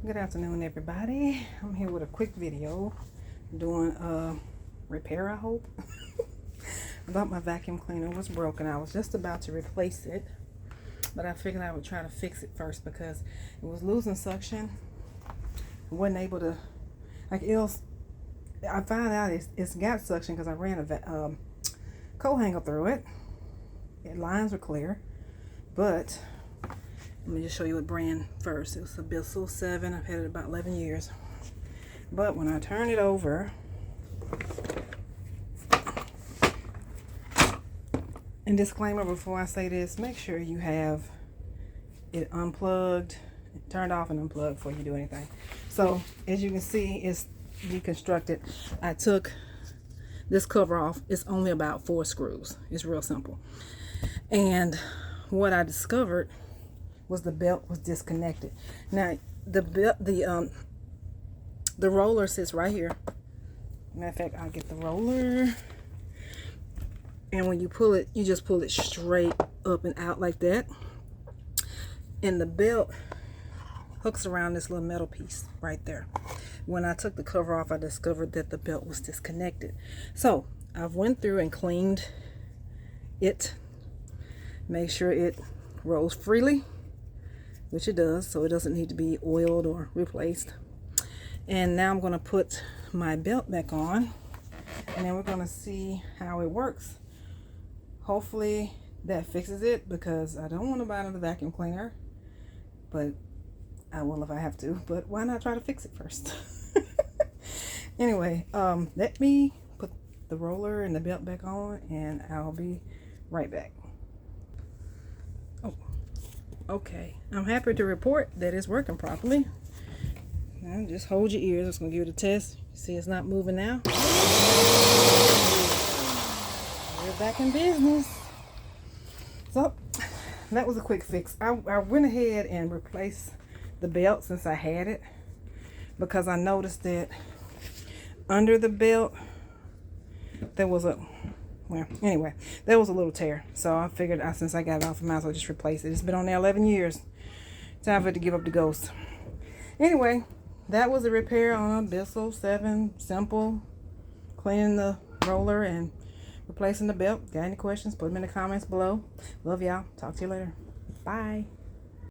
Good afternoon, everybody. I'm here with a quick video doing a repair, I hope. About my vacuum cleaner. It was broken. I was just about to replace it, but I figured I would try to fix it first because it was losing suction. I wasn't able to, like, I found out it's got suction because I ran a coat hanger through it. The lines were clear, but let me just show you what brand first. It was a Bissell 7. I've had it about 11 years. But when I turn it over, and disclaimer before I say this, make sure you have it unplugged, turned off and unplugged before you do anything. So as you can see, it's deconstructed. I took this cover off. It's only about 4 screws. It's real simple. And what I discovered was the belt was disconnected. Now the roller sits right here. Matter of fact, I'll get the roller, and when you pull it, you just pull it straight up and out like that, and the belt hooks around this little metal piece right there. When I took the cover off, I discovered that the belt was disconnected. So I've went through and cleaned it, make sure it rolls freely, which it does, so it doesn't need to be oiled or replaced. And now I'm going to put my belt back on, and then we're going to see how it works. Hopefully that fixes it, because I don't want to buy another vacuum cleaner, but I will if I have to. But why not try to fix it first? Anyway, let me put the roller and the belt back on, and I'll be right back. Okay, I'm happy to report that it's working properly. Now just hold your ears. I'm just gonna give it a test. You see it's not moving now. We're back in business. So that was a quick fix. I went ahead and replaced the belt since I had it, because I noticed that under the belt there was a there was a little tear. So I figured since I got it off, I might as well just replace it. It's been on there 11 years. Time for it to give up the ghost. Anyway, that was a repair on a Bissell 7. Simple. Cleaning the roller and replacing the belt. Got any questions? Put them in the comments below. Love y'all. Talk to you later. Bye.